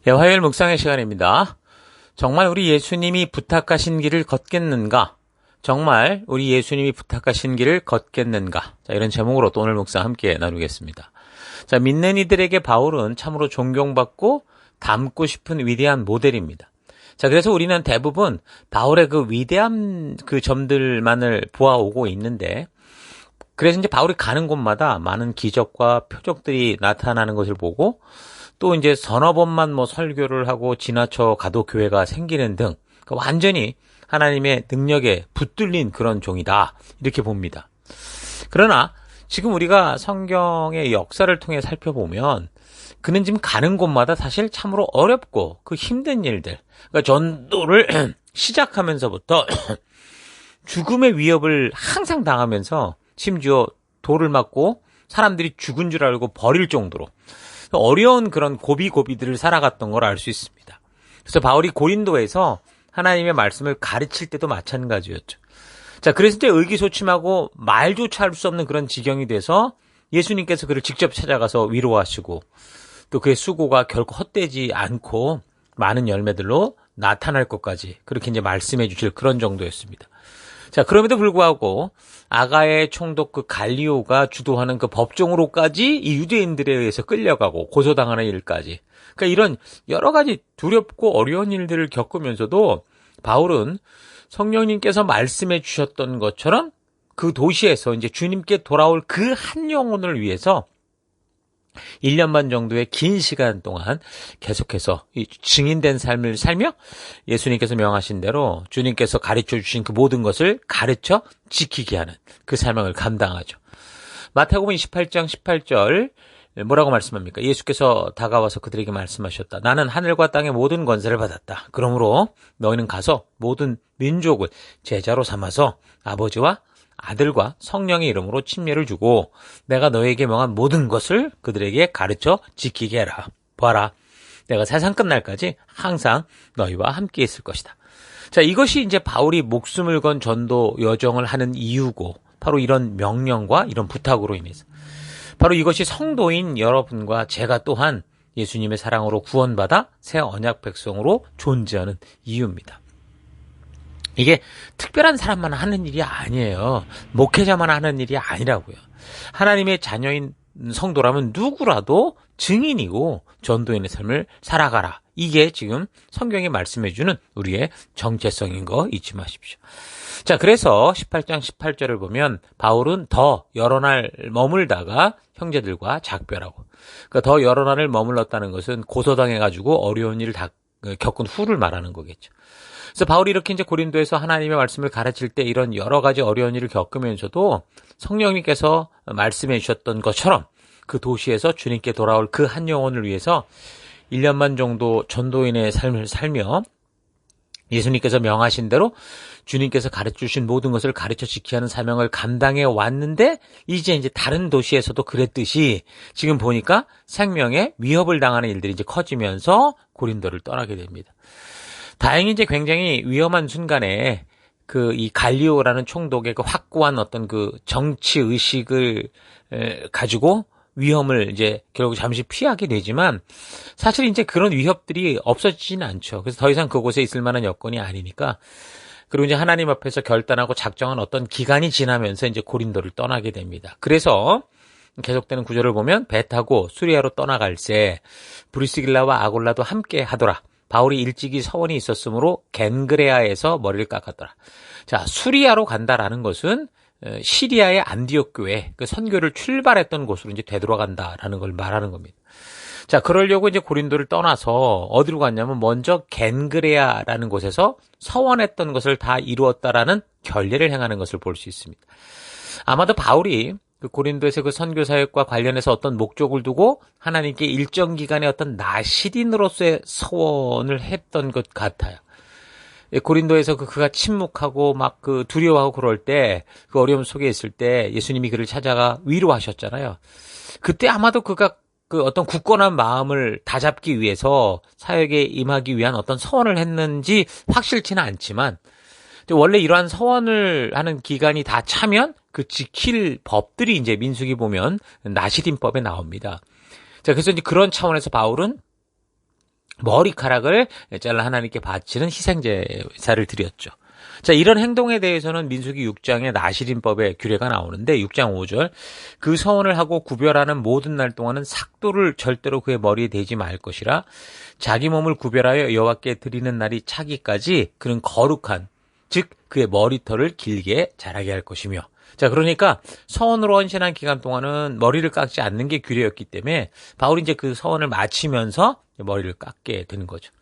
예, 화요일 묵상의 시간입니다. 정말 우리 예수님이 부탁하신 길을 걷겠는가? 정말 우리 예수님이 부탁하신 길을 걷겠는가? 자, 이런 제목으로 또 오늘 묵상 함께 나누겠습니다. 자, 믿는 이들에게 바울은 참으로 존경받고 닮고 싶은 위대한 모델입니다. 자, 그래서 우리는 대부분 바울의 그 위대한 그 점들만을 보아오고 있는데, 그래서 이제 바울이 가는 곳마다 많은 기적과 표적들이 나타나는 것을 보고, 또 이제 서너 번만 설교를 하고 지나쳐 가도 교회가 생기는 등 완전히 하나님의 능력에 붙들린 그런 종이다, 이렇게 봅니다. 그러나 지금 우리가 성경의 역사를 통해 살펴보면 그는 지금 가는 곳마다 사실 참으로 어렵고 그 힘든 일들, 그러니까 전도를 시작하면서부터 죽음의 위협을 항상 당하면서 심지어 돌을 맞고 사람들이 죽은 줄 알고 버릴 정도로 어려운 그런 고비고비들을 살아갔던 걸 알 수 있습니다. 그래서 바울이 고린도에서 하나님의 말씀을 가르칠 때도 마찬가지였죠. 자, 그래서 이제 의기소침하고 말조차 할 수 없는 그런 지경이 돼서 예수님께서 그를 직접 찾아가서 위로하시고, 또 그의 수고가 결코 헛되지 않고 많은 열매들로 나타날 것까지 그렇게 이제 말씀해 주실 그런 정도였습니다. 자, 그럼에도 불구하고 아가의 총독 그 갈리오가 주도하는 그 법정으로까지 이 유대인들에 의해서 끌려가고 고소당하는 일까지, 그러니까 이런 여러 가지 두렵고 어려운 일들을 겪으면서도 바울은 성령님께서 말씀해 주셨던 것처럼 그 도시에서 이제 주님께 돌아올 그 한 영혼을 위해서 1년 반 정도의 긴 시간 동안 계속해서 이 증인된 삶을 살며 예수님께서 명하신 대로 주님께서 가르쳐 주신 그 모든 것을 가르쳐 지키게 하는 그 사명을 감당하죠. 마태복음 28장 18절 뭐라고 말씀합니까? 예수께서 다가와서 그들에게 말씀하셨다. 나는 하늘과 땅의 모든 권세를 받았다. 그러므로 너희는 가서 모든 민족을 제자로 삼아서 아버지와 아들과 성령의 이름으로 침례를 주고 내가 너희에게 명한 모든 것을 그들에게 가르쳐 지키게 해라. 봐라, 내가 세상 끝날까지 항상 너희와 함께 있을 것이다. 자, 이것이 이제 바울이 목숨을 건 전도 여정을 하는 이유고, 바로 이런 명령과 이런 부탁으로 인해서, 바로 이것이 성도인 여러분과 제가 또한 예수님의 사랑으로 구원받아 새 언약 백성으로 존재하는 이유입니다. 이게 특별한 사람만 하는 일이 아니에요. 목회자만 하는 일이 아니라고요. 하나님의 자녀인 성도라면 누구라도 증인이고 전도인의 삶을 살아가라. 이게 지금 성경이 말씀해주는 우리의 정체성인 거 잊지 마십시오. 자, 그래서 18장 18절을 보면 바울은 더 여러 날 머물다가 형제들과 작별하고, 그러니까 더 여러 날을 머물렀다는 것은 고소당해가지고 어려운 일을 다 겪은 후를 말하는 거겠죠. 그래서 바울이 이렇게 이제 고린도에서 하나님의 말씀을 가르칠 때 이런 여러 가지 어려운 일을 겪으면서도 성령님께서 말씀해 주셨던 것처럼 그 도시에서 주님께 돌아올 그 한 영혼을 위해서 1년 반 정도 전도인의 삶을 살며 예수님께서 명하신 대로 주님께서 가르쳐 주신 모든 것을 가르쳐 지키는 하는 사명을 감당해 왔는데, 이제 다른 도시에서도 그랬듯이 지금 보니까 생명에 위협을 당하는 일들이 이제 커지면서 고린도를 떠나게 됩니다. 다행히 이제 굉장히 위험한 순간에 이 갈리오라는 총독의 그 확고한 어떤 그 정치 의식을 가지고 위험을 이제 결국 잠시 피하게 되지만, 사실 이제 그런 위협들이 없어지지는 않죠. 그래서 더 이상 그곳에 있을 만한 여건이 아니니까, 그리고 이제 하나님 앞에서 결단하고 작정한 어떤 기간이 지나면서 이제 고린도를 떠나게 됩니다. 그래서 계속되는 구절을 보면 배 타고 수리아로 떠나갈새 브리스길라와 아골라도 함께 하더라. 바울이 일찍이 서원이 있었으므로 겐그레아에서 머리를 깎았더라. 자, 수리아로 간다라는 것은 시리아의 안디옥 교회, 그 선교를 출발했던 곳으로 이제 되돌아간다라는 걸 말하는 겁니다. 자, 그러려고 이제 고린도를 떠나서 어디로 갔냐면 먼저 겐그레아라는 곳에서 서원했던 것을 다 이루었다라는 결례를 행하는 것을 볼 수 있습니다. 아마도 바울이 그 고린도에서 그 선교 사역과 관련해서 어떤 목적을 두고 하나님께 일정 기간의 어떤 나시린으로서의 서원을 했던 것 같아요. 고린도에서 그가 침묵하고 막 두려워하고 그럴 때, 그 어려움 속에 있을 때 예수님이 그를 찾아가 위로하셨잖아요. 그때 아마도 그가 그 어떤 굳건한 마음을 다잡기 위해서 사역에 임하기 위한 어떤 서원을 했는지 확실치는 않지만, 원래 이러한 서원을 하는 기간이 다 차면 그 지킬 법들이 이제 민수기 보면 나시린법에 나옵니다. 자, 그래서 이제 그런 차원에서 바울은 머리카락을 잘라 하나님께 바치는 희생제사를 드렸죠. 자, 이런 행동에 대해서는 민수기 6장의 나시린법의 규례가 나오는데 6장 5절 그 서원을 하고 구별하는 모든 날 동안은 삭도를 절대로 그의 머리에 대지 말 것이라 자기 몸을 구별하여 여호와께 드리는 날이 차기까지 그는 거룩한 즉 그의 머리털을 길게 자라게 할 것이며 자, 그러니까 서원으로 헌신한 기간 동안은 머리를 깎지 않는 게 규례였기 때문에 바울이 이제 그 서원을 마치면서 머리를 깎게 되는 거죠.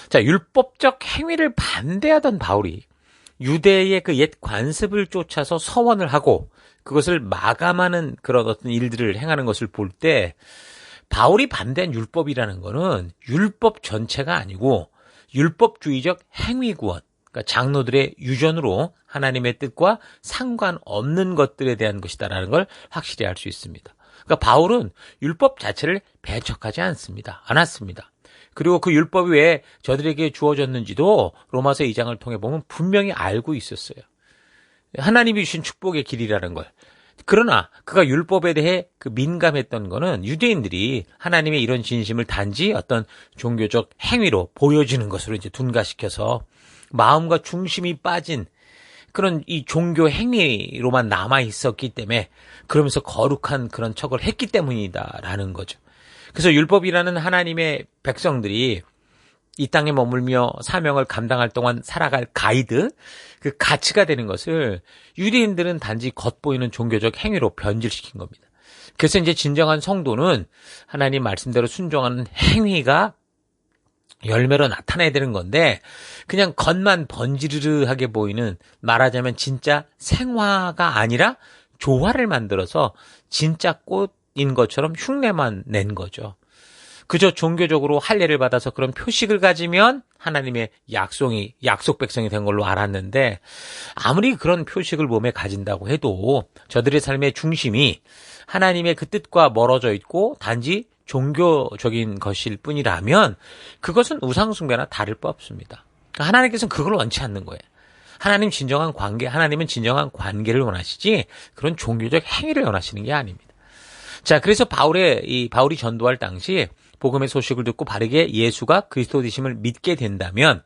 자, 율법적 행위를 반대하던 바울이 유대의 그 옛 관습을 쫓아서 서원을 하고 그것을 마감하는 그런 어떤 일들을 행하는 것을 볼 때 바울이 반대한 율법이라는 거는 율법 전체가 아니고 율법주의적 행위구원, 그러니까 장로들의 유전으로 하나님의 뜻과 상관없는 것들에 대한 것이다라는 걸 확실히 알 수 있습니다. 그러니까 바울은 율법 자체를 배척하지 않았습니다. 그리고 그 율법이 왜 저들에게 주어졌는지도 로마서 2장을 통해 보면 분명히 알고 있었어요. 하나님이 주신 축복의 길이라는 걸. 그러나 그가 율법에 대해 그 민감했던 거는 유대인들이 하나님의 이런 진심을 단지 어떤 종교적 행위로 보여지는 것으로 이제 둔가시켜서 마음과 중심이 빠진 그런 이 종교 행위로만 남아 있었기 때문에 그러면서 거룩한 그런 척을 했기 때문이다라는 거죠. 그래서 율법이라는 하나님의 백성들이 이 땅에 머물며 사명을 감당할 동안 살아갈 가이드, 그 가치가 되는 것을 유대인들은 단지 겉보이는 종교적 행위로 변질시킨 겁니다. 그래서 이제 진정한 성도는 하나님 말씀대로 순종하는 행위가 열매로 나타나야 되는 건데 그냥 겉만 번지르르하게 보이는 말하자면 진짜 생화가 아니라 조화를 만들어서 진짜 꽃인 것처럼 흉내만 낸 거죠. 그저 종교적으로 할례를 받아서 그런 표식을 가지면 하나님의 약속 백성이 된 걸로 알았는데 아무리 그런 표식을 몸에 가진다고 해도 저들의 삶의 중심이 하나님의 그 뜻과 멀어져 있고 단지 종교적인 것일 뿐이라면 그것은 우상숭배나 다를 바 없습니다. 하나님께서는 그걸 원치 않는 거예요. 하나님은 진정한 관계를 원하시지 그런 종교적 행위를 원하시는 게 아닙니다. 자, 그래서 바울이 전도할 당시 복음의 소식을 듣고 바르게 예수가 그리스도 되심을 믿게 된다면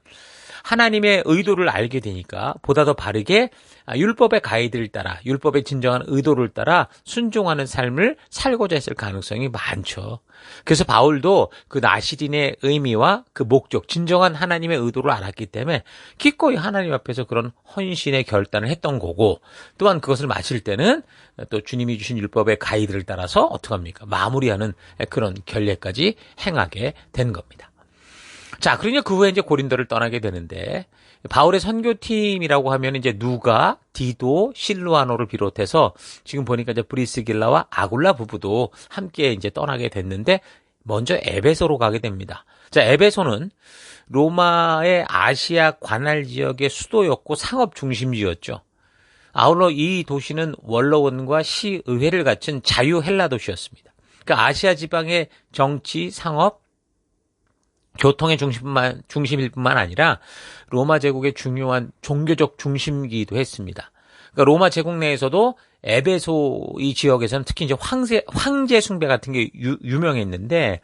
하나님의 의도를 알게 되니까 보다 더 바르게 율법의 가이드를 따라 율법의 진정한 의도를 따라 순종하는 삶을 살고자 했을 가능성이 많죠. 그래서 바울도 그 나시린의 의미와 그 목적, 진정한 하나님의 의도를 알았기 때문에 기꺼이 하나님 앞에서 그런 헌신의 결단을 했던 거고 또한 그것을 마칠 때는 또 주님이 주신 율법의 가이드를 따라서 어떻게 합니까? 마무리하는 그런 결례까지 행하게 된 겁니다. 자, 그러니까 그 후에 이제 고린도를 떠나게 되는데 바울의 선교팀이라고 하면 이제 누가, 디도, 실루아노를 비롯해서 지금 보니까 이제 브리스길라와 아굴라 부부도 함께 이제 떠나게 됐는데 먼저 에베소로 가게 됩니다. 자, 에베소는 로마의 아시아 관할 지역의 수도였고 상업 중심지였죠. 아울러 이 도시는 원로원과 시의회를 갖춘 자유 헬라 도시였습니다. 그러니까 아시아 지방의 정치, 상업, 교통의 중심일 뿐만 아니라 로마 제국의 중요한 종교적 중심기도 했습니다. 그러니까 로마 제국 내에서도 에베소 이 지역에서는 특히 이제 황제 숭배 같은 게 유명했는데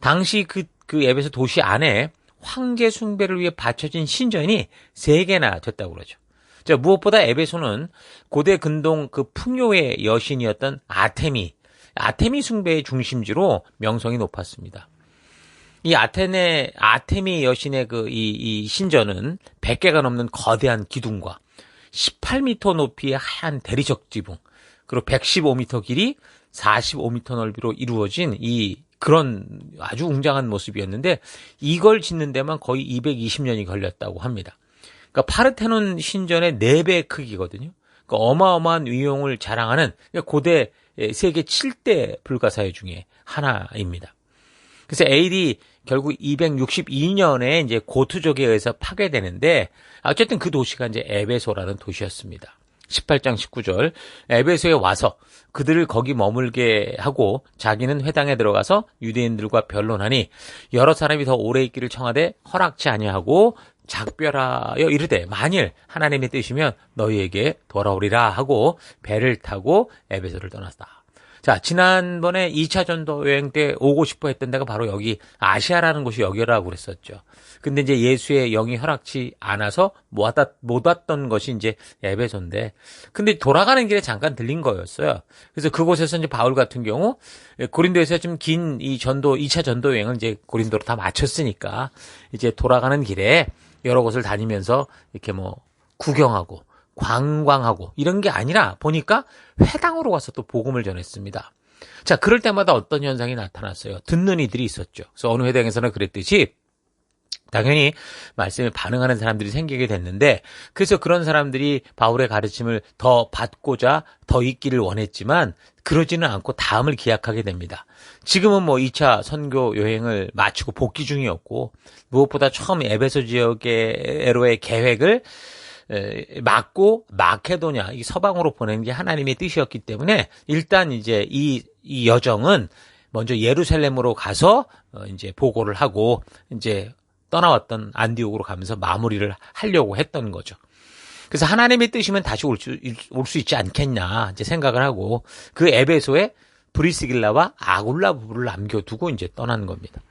당시 그 에베소 도시 안에 황제 숭배를 위해 바쳐진 신전이 3개나 됐다고 그러죠. 자, 무엇보다 에베소는 고대 근동 그 풍요의 여신이었던 아테미 숭배의 중심지로 명성이 높았습니다. 이 아테미 여신의 이 신전은 100개가 넘는 거대한 기둥과 18m 높이의 하얀 대리석 지붕, 그리고 115m 길이 45m 넓이로 이루어진 그런 아주 웅장한 모습이었는데 이걸 짓는 데만 거의 220년이 걸렸다고 합니다. 그러니까 파르테논 신전의 4배 크기거든요. 그러니까 어마어마한 위용을 자랑하는 고대 세계 7대 불가사의 중에 하나입니다. 그래서 AD 결국 262년에 이제 고투족에 의해서 파괴되는데 어쨌든 그 도시가 이제 에베소라는 도시였습니다. 18장 19절 에베소에 와서 그들을 거기 머물게 하고 자기는 회당에 들어가서 유대인들과 변론하니 여러 사람이 더 오래 있기를 청하되 허락치 아니하고 작별하여 이르되 만일 하나님의 뜻이면 너희에게 돌아오리라 하고 배를 타고 에베소를 떠났다. 자, 자, 지난번에 2차 전도 여행 때 오고 싶어 했던 데가 바로 여기 아시아라는 곳이 여기라고 그랬었죠. 근데 이제 예수의 영이 허락치 않아서 못 왔던 것이 이제 에베소인데, 근데 돌아가는 길에 잠깐 들린 거였어요. 그래서 그곳에서 이제 바울 같은 경우 고린도에서 좀 긴 이 전도 2차 전도 여행을 이제 고린도로 다 마쳤으니까 이제 돌아가는 길에 여러 곳을 다니면서 이렇게 뭐 구경하고 관광하고 이런 게 아니라 보니까 회당으로 가서 또 복음을 전했습니다. 자, 그럴 때마다 어떤 현상이 나타났어요. 듣는 이들이 있었죠. 그래서 어느 회당에서는 그랬듯이 당연히 말씀에 반응하는 사람들이 생기게 됐는데, 그래서 그런 사람들이 바울의 가르침을 더 받고자 더 있기를 원했지만 그러지는 않고 다음을 기약하게 됩니다. 지금은 뭐 2차 선교 여행을 마치고 복귀 중이었고, 무엇보다 처음 에베소 지역에로의 계획을 막고 마케도냐, 이 서방으로 보내는 게 하나님의 뜻이었기 때문에 일단 이제 이 여정은 먼저 예루살렘으로 가서 이제 보고를 하고 이제 떠나왔던 안디옥으로 가면서 마무리를 하려고 했던 거죠. 그래서 하나님의 뜻이면 다시 올 수 있지 않겠냐 이제 생각을 하고 그 에베소에 브리스길라와 아굴라 부부를 남겨두고 이제 떠난 겁니다.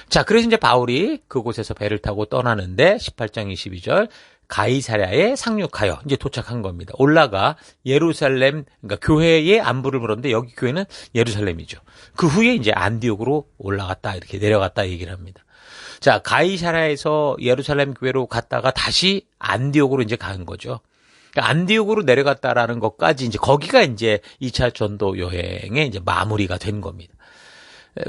자, 그래서 이제 바울이 그곳에서 배를 타고 떠나는데 18장 22절 가이사랴에 상륙하여 이제 도착한 겁니다. 올라가 예루살렘, 그러니까 교회의 안부를 물었는데 여기 교회는 예루살렘이죠. 그 후에 이제 안디옥으로 올라갔다 이렇게 내려갔다 얘기를 합니다. 자, 가이사랴에서 예루살렘 교회로 갔다가 다시 안디옥으로 이제 간 거죠. 그러니까 안디옥으로 내려갔다라는 것까지 이제 거기가 이제 2차 전도 여행의 이제 마무리가 된 겁니다.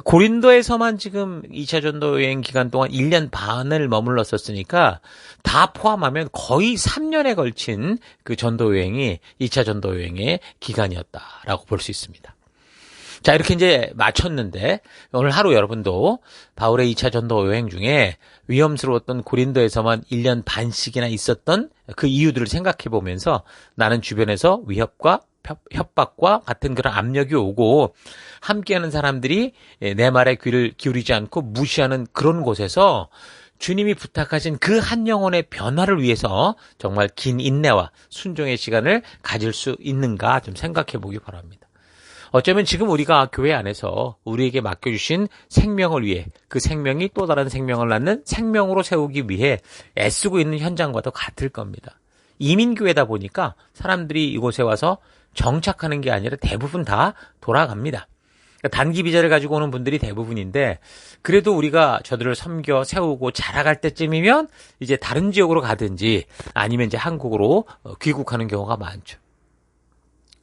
고린도에서만 지금 2차 전도 여행 기간 동안 1년 반을 머물렀었으니까 다 포함하면 거의 3년에 걸친 그 전도 여행이 2차 전도 여행의 기간이었다라고 볼 수 있습니다. 자, 이렇게 이제 마쳤는데 오늘 하루 여러분도 바울의 2차 전도 여행 중에 위험스러웠던 고린도에서만 1년 반씩이나 있었던 그 이유들을 생각해 보면서 나는 주변에서 위협과 협박과 같은 그런 압력이 오고 함께하는 사람들이 내 말에 귀를 기울이지 않고 무시하는 그런 곳에서 주님이 부탁하신 그 한 영혼의 변화를 위해서 정말 긴 인내와 순종의 시간을 가질 수 있는가 좀 생각해 보기 바랍니다. 어쩌면 지금 우리가 교회 안에서 우리에게 맡겨주신 생명을 위해 그 생명이 또 다른 생명을 낳는 생명으로 세우기 위해 애쓰고 있는 현장과도 같을 겁니다. 이민교회다 보니까 사람들이 이곳에 와서 정착하는 게 아니라 대부분 다 돌아갑니다. 그러니까 단기 비자를 가지고 오는 분들이 대부분인데 그래도 우리가 저들을 섬겨 세우고 자라갈 때쯤이면 이제 다른 지역으로 가든지 아니면 이제 한국으로 귀국하는 경우가 많죠.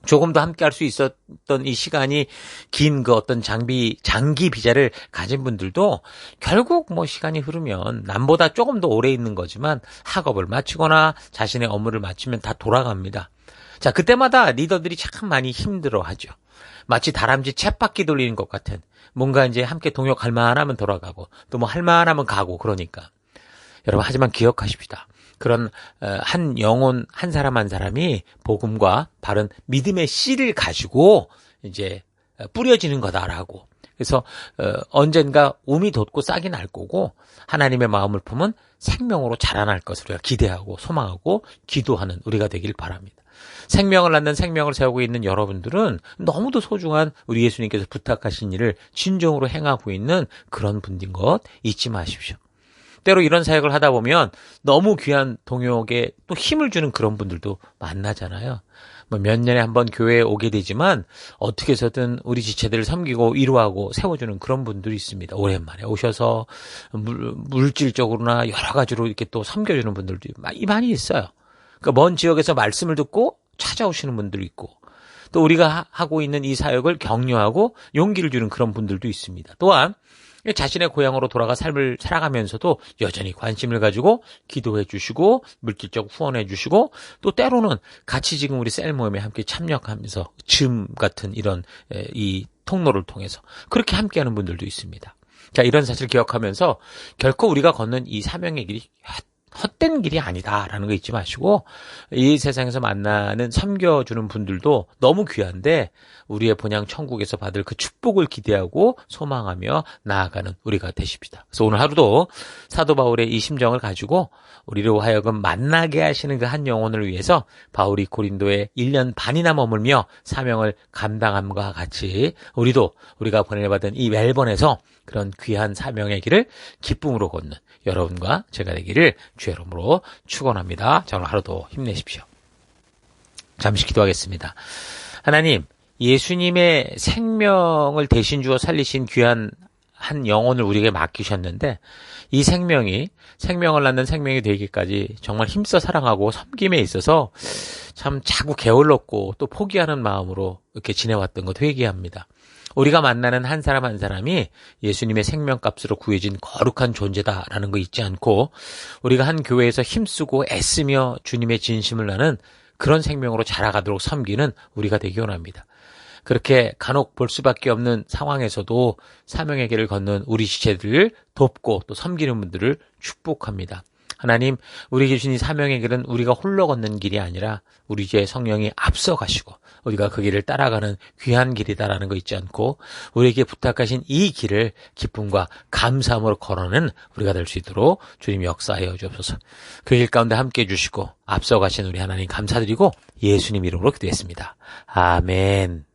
조금 더 함께 할 수 있었던 이 시간이 긴 그 어떤 장기 비자를 가진 분들도 결국 뭐 시간이 흐르면 남보다 조금 더 오래 있는 거지만 학업을 마치거나 자신의 업무를 마치면 다 돌아갑니다. 자, 그때마다 리더들이 참 많이 힘들어하죠. 마치 다람쥐 쳇바퀴 돌리는 것 같은 뭔가 이제 함께 동역할 만하면 돌아가고 또 뭐 할 만하면 가고 그러니까. 여러분, 하지만 기억하십시다. 그런 한 영혼 한 사람 한 사람이 복음과 바른 믿음의 씨를 가지고 이제 뿌려지는 거다라고. 그래서 언젠가 움이 돋고 싹이 날 거고 하나님의 마음을 품은 생명으로 자라날 것을 우리가 기대하고 소망하고 기도하는 우리가 되길 바랍니다. 생명을 낳는 생명을 세우고 있는 여러분들은 너무도 소중한 우리 예수님께서 부탁하신 일을 진정으로 행하고 있는 그런 분인 것 잊지 마십시오. 때로 이런 사역을 하다 보면 너무 귀한 동역에 또 힘을 주는 그런 분들도 만나잖아요. 뭐 몇 년에 한 번 교회에 오게 되지만 어떻게 해서든 우리 지체들을 섬기고 위로하고 세워주는 그런 분들이 있습니다. 오랜만에 오셔서 물질적으로나 여러 가지로 이렇게 또 섬겨주는 분들도 많이 있어요. 그러니까 먼 지역에서 말씀을 듣고 찾아오시는 분들도 있고 또 우리가 하고 있는 이 사역을 격려하고 용기를 주는 그런 분들도 있습니다. 또한 자신의 고향으로 돌아가 삶을 살아가면서도 여전히 관심을 가지고 기도해 주시고 물질적 후원해 주시고 또 때로는 같이 지금 우리 셀 모임에 함께 참여하면서 줌 같은 이런 이 통로를 통해서 그렇게 함께하는 분들도 있습니다. 자, 이런 사실 기억하면서 결코 우리가 걷는 이 사명의 길이 헛된 길이 아니다라는 거 잊지 마시고 이 세상에서 만나는 섬겨주는 분들도 너무 귀한데 우리의 본향 천국에서 받을 그 축복을 기대하고 소망하며 나아가는 우리가 되십시다. 그래서 오늘 하루도 사도 바울의 이 심정을 가지고 우리로 하여금 만나게 하시는 그 한 영혼을 위해서 바울이 고린도에 1년 반이나 머물며 사명을 감당함과 같이 우리도 우리가 보내받은 이 멜번에서 그런 귀한 사명의 길을 기쁨으로 걷는 여러분과 제가 되기를 주의 이름으로 축원합니다. 자, 오늘 하루도 힘내십시오. 잠시 기도하겠습니다. 하나님, 예수님의 생명을 대신 주어 살리신 귀한 한 영혼을 우리에게 맡기셨는데 이 생명을 낳는 생명이 되기까지 정말 힘써 사랑하고 섬김에 있어서 참 자꾸 게을렀고 또 포기하는 마음으로 이렇게 지내왔던 것 회개합니다. 우리가 만나는 한 사람 한 사람이 예수님의 생명값으로 구해진 거룩한 존재다라는 거 잊지 않고 우리가 한 교회에서 힘쓰고 애쓰며 주님의 진심을 나는 그런 생명으로 자라가도록 섬기는 우리가 되기 원합니다. 그렇게 간혹 볼 수밖에 없는 상황에서도 사명의 길을 걷는 우리 지체들을 돕고 또 섬기는 분들을 축복합니다. 하나님, 우리 주신 이 사명의 길은 우리가 홀로 걷는 길이 아니라 우리 주의 성령이 앞서 가시고 우리가 그 길을 따라가는 귀한 길이다라는 거 잊지 않고 우리에게 부탁하신 이 길을 기쁨과 감사함으로 걸어는 우리가 될 수 있도록 주님 역사하여 주옵소서. 그 길 가운데 함께해 주시고 앞서 가신 우리 하나님 감사드리고 예수님 이름으로 기도했습니다. 아멘.